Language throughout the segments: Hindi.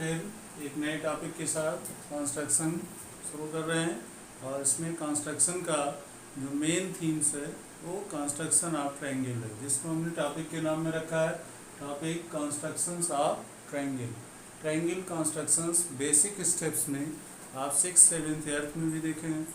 फिर एक नए टॉपिक के साथ कंस्ट्रक्शन शुरू कर रहे हैं और इसमें कंस्ट्रक्शन का जो मेन थीम्स है वो कंस्ट्रक्शन ऑफ ट्रायंगल है, जिसको हमने टॉपिक के नाम में रखा है topic constructions of triangle. Triangle constructions basic steps में आप 6th, 7th, 8th में भी देखे हैं,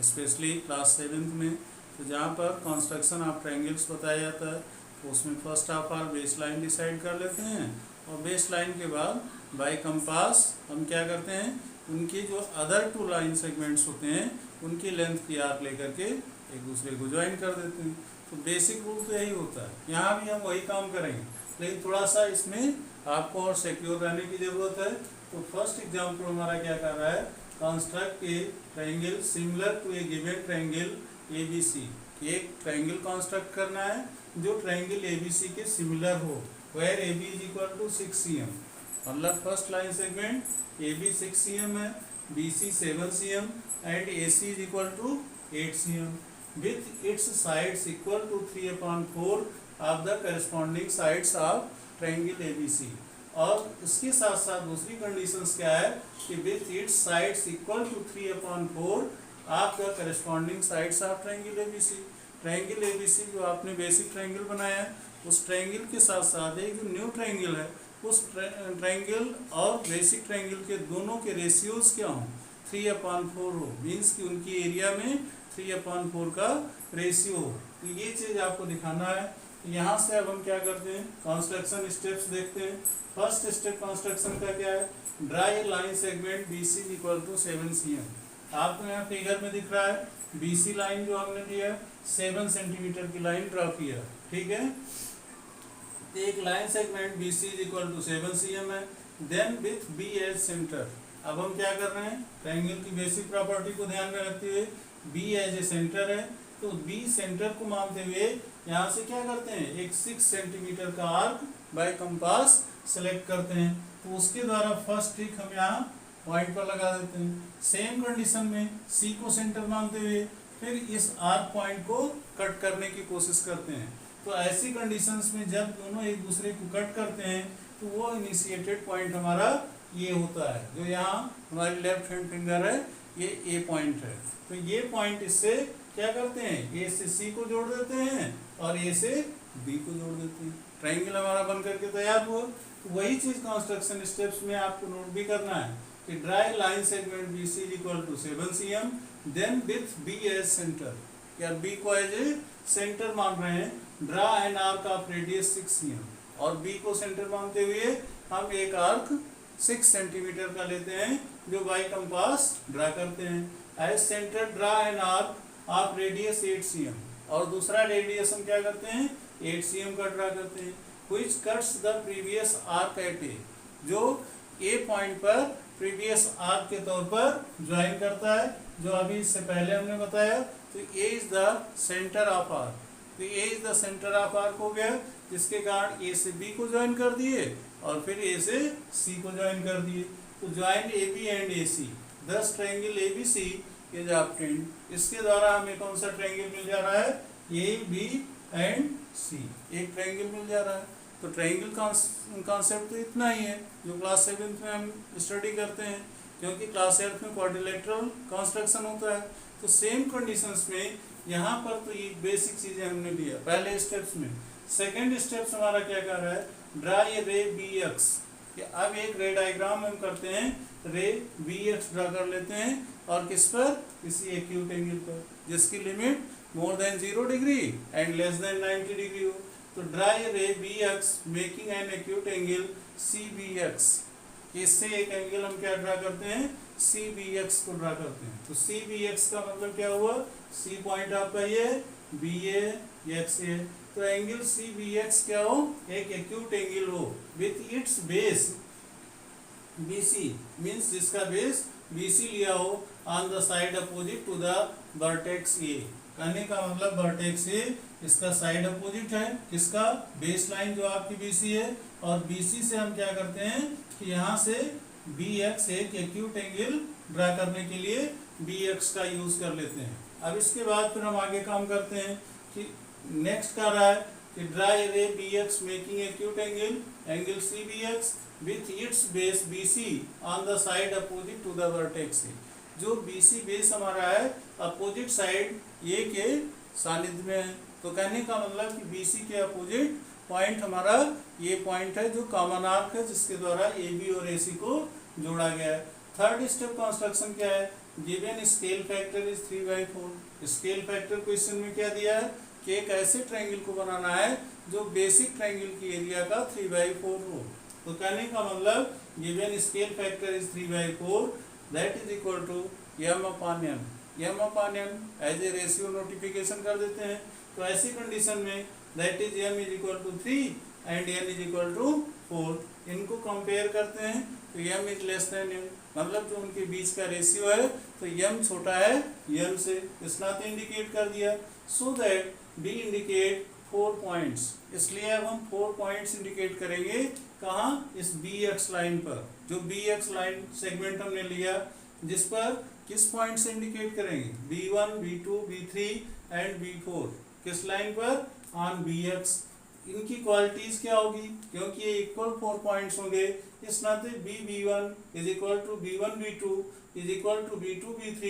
स्पेशली क्लास 7th में। तो जहाँ पर कंस्ट्रक्शन ऑफ ट्रायंगल्स बताया जाता है तो उसमें first of all base line decide कर लेते हैं और बेस लाइन के बाद बाय कंपास हम क्या करते हैं, उनकी जो अदर टू लाइन सेगमेंट्स होते हैं उनकी लेंथ की आर्क लेकर के एक दूसरे को ज्वाइन कर देते हैं। तो बेसिक रूल तो यही होता है, यहाँ भी हम वही काम करेंगे, लेकिन थोड़ा सा इसमें आपको और सिक्योर रहने की ज़रूरत है। तो फर्स्ट एग्जाम्पल हमारा क्या कर रहा है, construct a triangle similar to a given triangle ABC। एक ट्रायंगल कंस्ट्रक्ट करना है जो ट्रायंगल ABC के सिमिलर हो, where AB is equal to 6 cm। मतलब first line segment AB 6 cm है, BC 7 cm and AC is equal to 8 cm with its sides equal to 3/4 of the corresponding sides of triangle ABC। और इसके साथ साथ दूसरी कंडीशंस क्या है कि with its sides equal to 3/4 of the corresponding sides of triangle ABC। Triangle ABC जो आपने बेसिक ट्रायंगल बनाया है उस ट्रायंगल के साथ साथ एक जो न्यू ट्रायंगल है उस ट्रायंगल और बेसिक ट्रायंगल के दोनों के रेशियोज क्या हों, 3/4 हो, मीन्स कि उनकी एरिया में 3/4 का रेशियो हो। तो ये चीज़ आपको दिखाना है। यहाँ से अब हम क्या करते हैं, कंस्ट्रक्शन स्टेप्स देखते हैं। फर्स्ट स्टेप कंस्ट्रक्शन का क्या है, draw a line segment BC equal to 7 cm। आपको यहाँ फिगर में दिख रहा है BC लाइन जो हमने दिया 7 सेंटीमीटर की लाइन ड्रा किया, ठीक है। एक line segment BC is equal to 7 cm है, then with B as centre. अब हम क्या कर रहे हैं, ट्रायंगल की बेसिक प्रॉपर्टी को ध्यान में रखते हुए B एज ए सेंटर है, तो B सेंटर को मानते हुए यहाँ से क्या करते हैं, एक 6 सेंटीमीटर का आर्क बाय कंपास सेलेक्ट करते हैं। तो उसके द्वारा फर्स्ट ट्रिक हम यहाँ पॉइंट पर लगा देते हैं। सेम कंडीशन में C को सेंटर मानते हुए फिर इस आर्क पॉइंट को कट करने की कोशिश करते हैं। तो ऐसी कंडीशंस में जब दोनों एक दूसरे को कट करते हैं तो वो इनिशिएटेड पॉइंट हमारा ये होता है, जो यहाँ हमारी लेफ्ट हैंड फिंगर है ये A पॉइंट है। तो ये पॉइंट इससे क्या करते हैं, A से C को जोड़ देते हैं और A से B को जोड़ देते हैं। ट्रायंगल हमारा बन करके तैयार हुआ। तो वही चीज़ कंस्ट्रक्शन स्टेप्स में आपको नोट भी करना है कि draw line segment BC equal to 7 cm then with B as centre. क्या B को एज ए सेंटर मान रहे हैं, draw an arc of radius 6 cm और B को सेंटर मानते हुए हम एक आर्क 6 सेंटीमीटर का लेते हैं जो बाई कंपास ड्रा करते हैं। As centre draw an arc of radius 8 cm और दूसरा रेडियस हम क्या करते हैं 8 cm का ड्रा करते हैं। Which cuts the previous arc eight A, जो A पॉइंट पर प्रीवियस आर्क के तौर पर ज्वाइन करता है, जो अभी इससे पहले हमने बताया। तो A is the centre of arc, तो A is the centre of arc हो गया, जिसके कारण A से B को ज्वाइन कर दिए और फिर A से C को ज्वाइन कर दिए। तो ज्वाइन AB एंड AC, दस ट्रायंगल ABC इज ऑब्टेन्ड। इसके द्वारा हमें कौन सा ट्रायंगल मिल जा रहा है, A B एंड C, एक ट्रायंगल मिल जा रहा है। तो ट्रायंगल कॉन्सेप्ट तो इतना ही है जो क्लास 7th में हम स्टडी करते हैं, क्योंकि क्लास 8th में क्वाड्रिलेटरल कंस्ट्रक्शन होता है। तो सेम कंडीशंस में यहाँ पर तो ये बेसिक चीज़ें हमने दिया पहले स्टेप्स में। सेकंड स्टेप्स हमारा क्या कर रहा है, ड्रा ए रे BX। अब एक रे डायग्राम हम करते हैं, रे BX ड्रा कर लेते हैं और किस पर, किसी एक्यूट एंगल पर जिसकी limit more than 0 degree and less than 90 degree हो। तो ड्रा ए रे BX making an acute angle CBX। इससे एक एंगल हम क्या ड्रा करते हैं, CBX को ड्रा करते हैं। तो CBX का मतलब क्या हुआ, C पॉइंट आपका ये BA X है। तो एंगल CBX क्या हो, एक एक्यूट एंगल हो with its base BC, means जिसका बेस BC लिया हो on the side opposite to the vertex A। कहने का मतलब वर्टेक्स A इसका साइड अपोजिट है, किसका, बेस लाइन जो आपकी BC है। और BC से हम क्या करते हैं कि यहाँ से BX एक एक्यूट एंगल ड्रा करने के लिए BX का यूज कर लेते हैं। अब इसके बाद फिर हम आगे काम करते हैं कि नेक्स्ट कर रहा है कि ड्रा ए रे BX making acute angle angle CBX with its base BC on the side opposite to the vertex A। जो BC बेस हमारा है अपोजिट साइड A के सानिध्य में है। तो कहने का मतलब कि BC के अपोजिट पॉइंट हमारा ये पॉइंट है जो कॉमन आर्क है जिसके द्वारा AB और AC को जोड़ा गया है। थर्ड स्टेप कंस्ट्रक्शन क्या है? Given scale factor is 3/4। Scale factor question में क्या दिया है कि एक ऐसे ट्रायंगल को बनाना है जो बेसिक ट्रायंगल की एरिया का 3/4 हो। तो कहने का मतलब given scale factor is 3/4 that is equal to m/n। m/n as a ratio notification कर देते हैं। तो ऐसी कंडीशन में that is m is equal to 3 and n is equal to 4। इनको कंपेयर करते हैं तो m is less than n, मतलब जो उनके बीच का रेशियो है तो m छोटा है n से। इस नाते इंडिकेट कर दिया। So that d indicate 4 points. इसलिए अब हम 4 पॉइंट्स इंडिकेट करेंगे कहाँ? इस bx लाइन पर। जो bx लाइन सेगमेंट हमने लिया जिस पर किस पॉइंट से इंडिकेट करेंगे? b1, b2, b3 and b4। किस लाइन पर? On bx। इनकी क्वालिटीज क्या होगी? क्योंकि ये इक्वल 4 पॉइंट्स होंगे इस नाते b1 is equal to b1 b2 is equal to b2 b3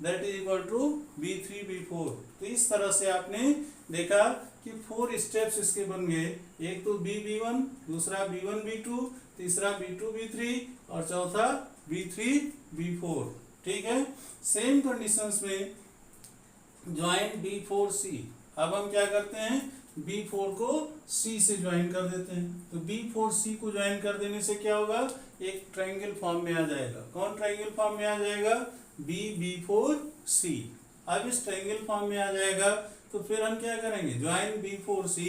that is equal to b3 b4। तो इस तरह से आपने देखा कि 4 स्टेप्स इसके बन गए। एक तो b1, दूसरा b1 b2, तीसरा b2 b3 और चौथा b3 b4। ठीक है। सेम कंडीशंस में ज्वाइन b4c। अब हम क्या करते हैं? B4 को C से ज्वाइन कर देते हैं। तो B4C को ज्वाइन कर देने से क्या होगा? एक ट्रायंगल फॉर्म में आ जाएगा। कौन ट्रायंगल फॉर्म में आ जाएगा? B4C। अब इस ट्रायंगल फॉर्म में आ जाएगा तो फिर हम क्या करेंगे? Join B4C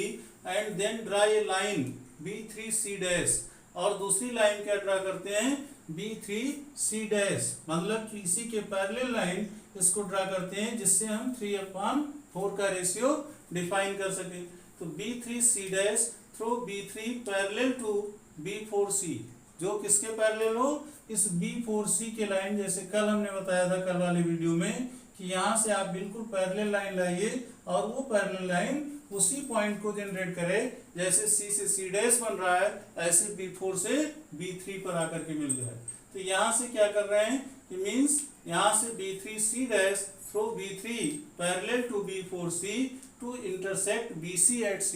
and then draw a line B3C' और दूसरी लाइन क्या ड्रा करते हैं? B3C', मतलब कि इसी के पैरेलल लाइन इसको ड्रा करते हैं जिससे हम 3/4 का रेशियो डिफाइन कर सके। तो B3C' through B3 parallel to B4C। जो किसके पैरेलल हो? इस B4C के लाइन। जैसे कल हमने बताया था कल वाले वीडियो में कि यहाँ से आप बिल्कुल पैरेलल लाइन लाइए और वो पैरेलल लाइन उसी पॉइंट को जनरेट करे। जैसे C से C' बन रहा है ऐसे B4 से B3 पर आकर के मिल जाए। तो यहाँ से क्या कर रहे हैं कि मीन्स यहाँ से B3C' through B3 parallel to B4C to intersect BC at C',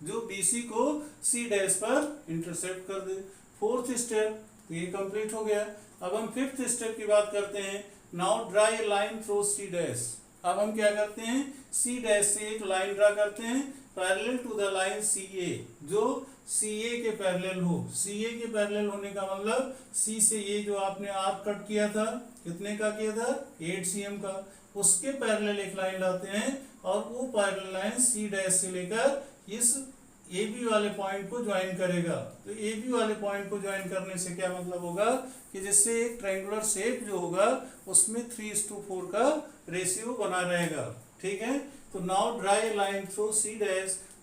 जो BC को C' पर इंटरसेक्ट कर दे। फोर्थ स्टेप तो ये कंप्लीट हो गया। अब हम फिफ्थ स्टेप की बात करते हैं। Now draw a line through C'। अब हम क्या करते हैं? C' से एक लाइन ड्रा करते हैं parallel to the line CA, जो CA के पैरेलल हो। CA के पैरेलल होने का मतलब C से ये जो आपने आर्क कट किया था, कितने का किया था? 8 cm का। उसके पैरेलल एक लाइन लाते हैं और वो पैरेलल लाइन C' से लेकर इस AB वाले पॉइंट को ज्वाइन करेगा। तो AB वाले पॉइंट को ज्वाइन करने से क्या मतलब होगा कि जिससे एक ट्रायंगुलर शेप जो होगा उसमें 3:4 का रेशियो बना रहेगा। ठीक है। तो now draw a line through C'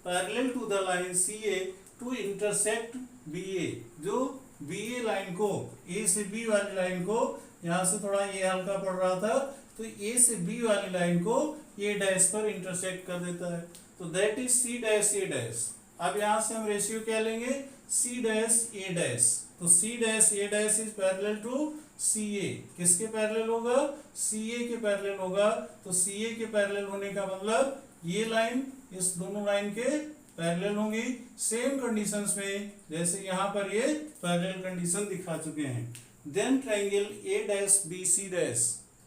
parallel to the line CA to intersect BA, जो BA लाइन को A से B वाली लाइन को, यहाँ से थोड़ा ये हल्का पड़ रहा था तो A से B वाली लाइन को A' पर इंटरसेक्ट कर देता है। तो दैट इज C', अब यहाँ से हम रेशियो क्या लेंगे? C', तो C' is parallel to CA। किसके पैरेलल होगा? CA के पैरेलल होगा। तो CA के पैरेलल होने का मतलब ये लाइन इस दोनों लाइन के पैरेलल होंगी। सेम कंडीशंस में जैसे यहाँ पर ये पैरेलल कंडीशन दिखा चुके हैं। देन ट्रायंगल A',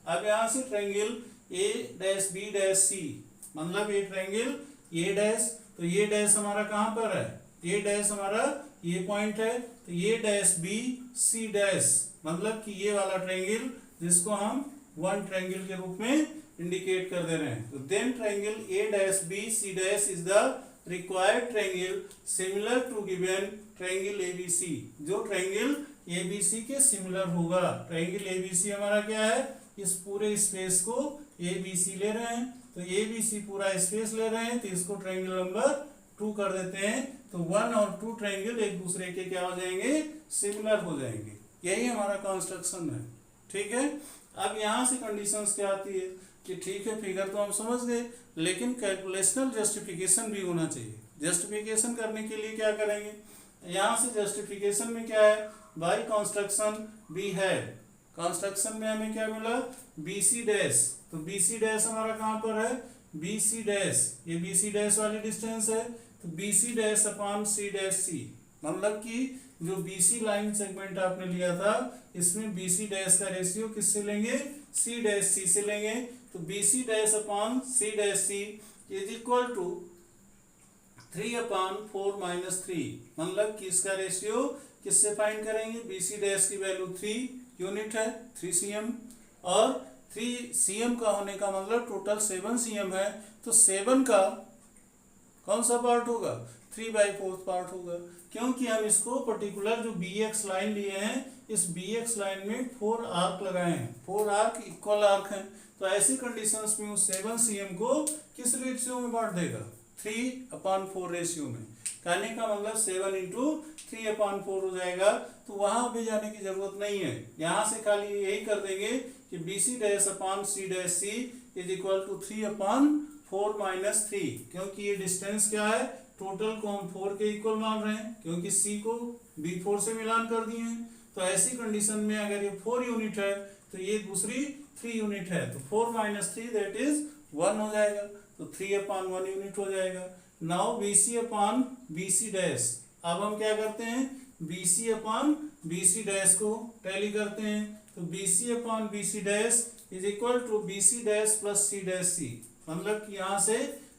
अब यहाँ से ट्रायंगल A', मतलब ये ट्रायंगल A', तो ये डैश हमारा कहाँ पर है? ये डैश हमारा ये पॉइंट है। तो ये C', मतलब कि ये वाला ट्रायंगल जिसको हम वन ट्रायंगल के रूप में इंडिकेट कर दे रहे हैं। तो then triangle A', is the required triangle similar to given triangle ABC, जो ट्रायंगल ABC के सिमिलर होगा। ट्रायंगल ABC हमारा क्या है? इस पूरे स्पेस को ABC ले रहे हैं। तो ABC पूरा स्पेस ले रहे हैं तो इसको ट्रायंगल नंबर 2 कर देते हैं। तो 1 और 2 ट्रायंगल एक दूसरे के क्या हो जाएंगे? सिमिलर हो जाएंगे। यही हमारा कंस्ट्रक्शन है। ठीक है। अब यहाँ से कंडीशंस क्या आती है कि ठीक है फिगर तो हम समझ गए लेकिन कैलकुलेशनल जस्टिफिकेशन भी होना चाहिए। जस्टिफिकेशन करने के लिए क्या करेंगे? यहाँ से जस्टिफिकेशन में क्या है, by construction we had, construction में हमें क्या मिला, BC डैश, तो BC डैश हमारा कहाँ पर है, BC डैश, ये BC डैश वाली डिस्टेंस है, तो BC dash upon C dash C, मतलब कि जो BC लाइन सेगमेंट आपने लिया था इसमें BC डैश का रेशियो किससे लेंगे, C डैश C से लेंगे, तो BC dash upon C dash C is equal to 3/4 - 3, मतलब कि इसका रेशियो किससे फाइंड करेंगे, BC डैश की वैल्यू 3 यूनिट है 3 cm, और 3 cm का होने का मतलब टोटल 7 cm है, तो 7 का कौन सा पार्ट होगा, 3/4 पार्ट होगा, क्योंकि हम इसको पर्टिकुलर जो BX लाइन लिए हैं इस BX लाइन में 4 आर्क लगाए हैं, 4 आर्क इक्वल आर्क हैं, तो ऐसी कंडीशंस में उस 7 cm को किस रेशियो में बांट देगा, 3/4 रेशियो में, कहने का मतलब 7 × 3/4 हो जाएगा, तो वहां भी जाने की जरूरत नहीं है, यहाँ से खाली यही कर देंगे कि BC dash upon C dash C is equal to 3/4 - 3, क्योंकि ये डिस्टेंस क्या है, टोटल को हम 4 के इक्वल मान रहे हैं, क्योंकि C को B4 से मिलान कर दिए हैं, तो ऐसी कंडीशन में अगर ये 4 यूनिट है तो ये दूसरी 3 यूनिट है, तो 4 - 3 दैट इज 1 हो जाएगा, तो 3/1 यूनिट हो जाएगा। नाउ BC अपॉन BC डैश, अब हम क्या करते हैं, BC अपॉन BC डैश को टैली करते हैं, तो BC अपॉन BC dash is equal to BC dash plus C dash C, मतलब कि यहाँ से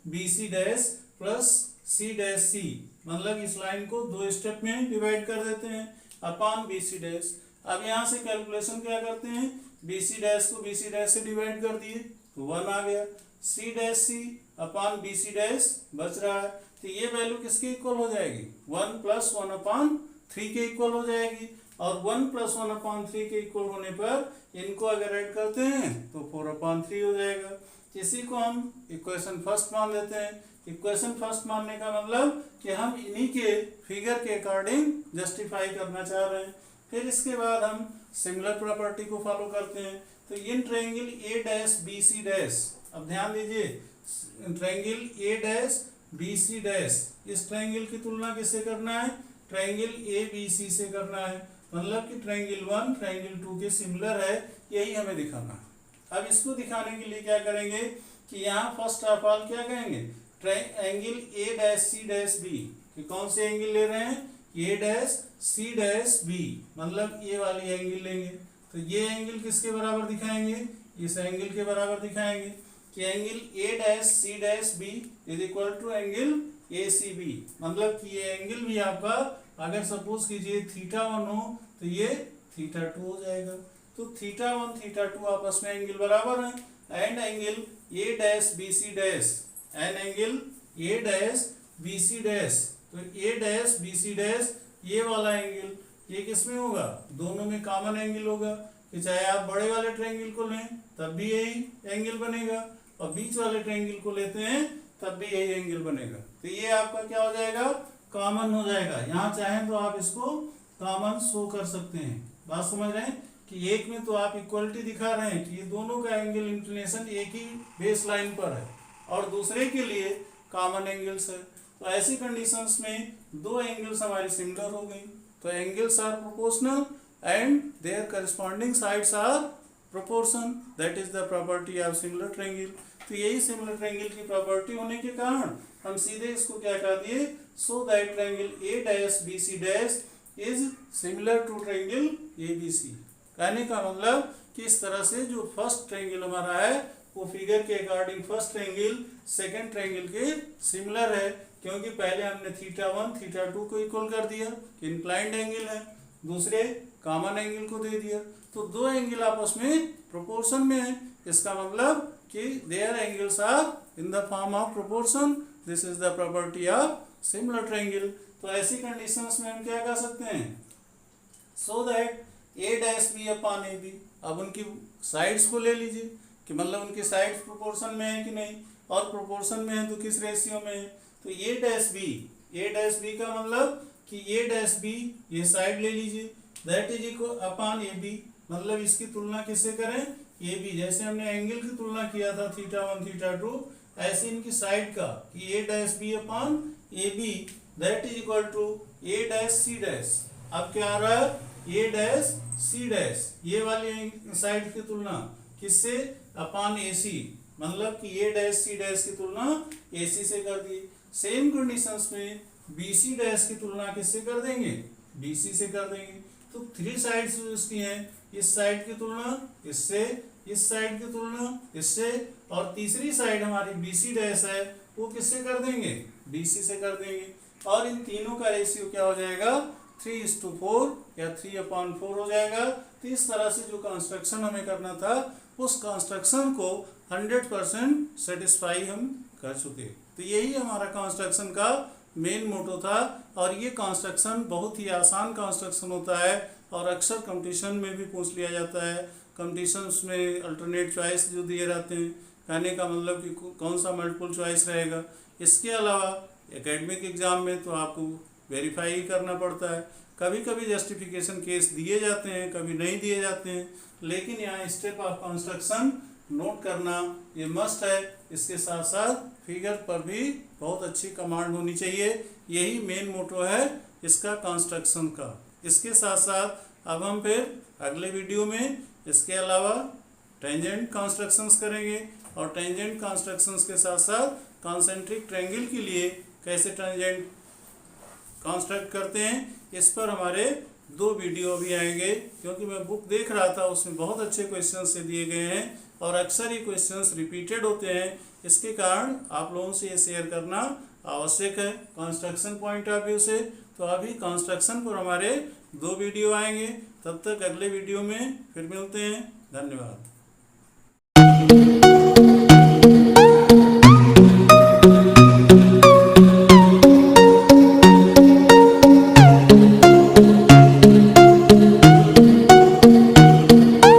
BC dash plus C dash C, मतलब इस लाइन को 2 स्टेप में डिवाइड कर देते हैं अपॉन BC डैश। अब यहाँ से कैलकुलेशन क्या करते हैं, BC डैश को BC डैश से डिवाइड कर दिए तो 1 आ गया, C dash C upon BC dash बच रहा है, तो ये वैल्यू किसके इक्वल हो जाएगी, 1 + 1/3 के इक्वल हो जाएगी, और 1 + 1/3 के इक्वल होने पर इनको अगर ऐड करते हैं तो 4/3 हो जाएगा। इसी को हम इक्वेशन फर्स्ट मान लेते हैं। इक्वेशन फर्स्ट मानने का मतलब कि हम इन्हीं के फिगर के अकॉर्डिंग जस्टिफाई करना चाह रहे हैं। फिर इसके बाद हम सिमिलर प्रॉपर्टी को फॉलो करते हैं, तो in triangle A dash BC dash, अब ध्यान दीजिए, triangle A dash BC dash, इस ट्रायंगल की तुलना किससे करना है, ट्रायंगल ABC से करना है, मतलब कि ट्रायंगल 1 ट्रायंगल 2 के सिमिलर है, यही हमें दिखाना है। अब इसको दिखाने के लिए क्या करेंगे कि यहाँ फर्स्ट ऑफ ऑल क्या कहेंगे, angle A dash C dash B, कि कौन से एंगल ले रहे हैं, A dash C dash B, मतलब ये वाली एंगल लेंगे, तो ये एंगल किसके बराबर दिखाएंगे, इस एंगल के बराबर दिखाएंगे कि angle A dash C dash B is equal to angle ACB, मतलब कि ये एंगल भी आपका अगर सपोज कीजिए θ1 हो तो ये θ2 हो जाएगा, तो θ1 θ2 आपस में एंगल बराबर हैं, and angle A dash BC dash and angle A dash BC dash, तो A डैश BC डैश ये वाला एंगल ये किसमें होगा, दोनों में कॉमन एंगल होगा, कि चाहे आप बड़े वाले ट्रायंगल को लें तब भी यही एंगल बनेगा, और बीच वाले ट्रायंगल को लेते हैं तब भी यही एंगल बनेगा, तो ये आपका क्या हो जाएगा, कॉमन हो जाएगा। यहाँ चाहें तो आप इसको कॉमन शो कर सकते हैं, बात समझ रहे हैं, कि एक में तो आप इक्वलिटी दिखा रहे हैं कि ये दोनों का एंगल इंक्लिनेशन एक ही बेस लाइन पर है, और दूसरे के लिए कॉमन एंगल्स है, तो ऐसी कंडीशंस में दो एंगल्स हमारी सिमिलर हो गई, तो angles are proportional and their corresponding sides are proportion, that is the property of similar triangle. तो यही सिमिलर ट्रायंगल की प्रॉपर्टी होने के कारण हम सीधे इसको क्या कह दिए, so that triangle A dash BC dash is similar to triangle ABC। कहने का मतलब कि इस तरह से जो फर्स्ट ट्रायंगल हमारा है वो फिगर के according first triangle second triangle के सिमिलर है, क्योंकि पहले हमने θ1 θ2 को इक्वल कर दिया कि इंक्लाइंड एंगल है, दूसरे कॉमन एंगल को दे दिया, तो दो एंगल आपस में प्रोपोर्शन में है, इसका मतलब कि their angles are in the form of proportion, this is the property of similar triangle. तो ऐसी कंडीशंस में हम क्या कर सकते हैं, so that A dash B upon AB, अब उनकी साइड्स को ले लीजिए कि मतलब उनकी साइड्स प्रोपोर्शन में है कि नहीं, और प्रोपोर्शन में है तो किस रेशियो में है, तो A डैश B का मतलब कि A डैश B ये साइड ले लीजिए, that is equal upon AB, मतलब इसकी तुलना किससे करें, AB, जैसे हमने एंगल की तुलना किया था θ1 θ2, ऐसे इनकी साइड का कि A dash B upon AB that is equal to A dash C dash, अब क्या आ रहा है, ए डैश सी डैश, ये वाली साइड की तुलना किससे, अपान ए सी, मतलब कि ए डैश सी डैश की तुलना ए सी से कर दी। सेम कंडीशंस में बी सी डैश की तुलना किससे कर देंगे, बी सी से कर देंगे। तो 3 साइड्स इसकी हैं, इस साइड की तुलना इससे, इस साइड की तुलना इससे, और तीसरी साइड हमारी बी सी डैश है वो किससे कर देंगे, बी सी से कर देंगे। और इन तीनों का रेशियो क्या हो जाएगा, 3:4 या 3/4 हो जाएगा। तो इस तरह से जो कंस्ट्रक्शन हमें करना था उस कंस्ट्रक्शन को 100% सेटिस्फाई हम कर चुके। तो यही हमारा कंस्ट्रक्शन का मेन मोटो था, और ये कंस्ट्रक्शन बहुत ही आसान कंस्ट्रक्शन होता है और अक्सर कंपटीशन में भी पूछ लिया जाता है। कंपटीशन्स में अल्टरनेट चॉइस जो दिए रहते हैं, कहने का मतलब कि कौन सा मल्टीपल चॉइस रहेगा। इसके अलावा एकेडमिक एग्जाम में तो आपको वेरीफाई ही करना पड़ता है। कभी कभी जस्टिफिकेशन केस दिए जाते हैं, कभी नहीं दिए जाते हैं, लेकिन यहाँ स्टेप ऑफ कंस्ट्रक्शन नोट करना ये मस्ट है। इसके साथ साथ फिगर पर भी बहुत अच्छी कमांड होनी चाहिए, यही मेन मोटो है इसका कंस्ट्रक्शन का। इसके साथ साथ अब हम फिर अगले वीडियो में इसके अलावा टेंजेंट कंस्ट्रक्शंस करेंगे, और टेंजेंट कंस्ट्रक्शंस के साथ साथ कॉन्सेंट्रिक ट्रायंगल के लिए कैसे टेंजेंट कंस्ट्रक्ट करते हैं, इस पर हमारे 2 वीडियो भी आएंगे। क्योंकि मैं बुक देख रहा था, उसमें बहुत अच्छे क्वेश्चन से दिए गए हैं और अक्सर ये क्वेश्चंस रिपीटेड होते हैं। इसके कारण आप लोगों से ये शेयर करना आवश्यक है कंस्ट्रक्शन पॉइंट ऑफ व्यू से। तो अभी कंस्ट्रक्शन पर हमारे 2 वीडियो आएंगे, तब तक अगले वीडियो में फिर मिलते हैं। धन्यवाद।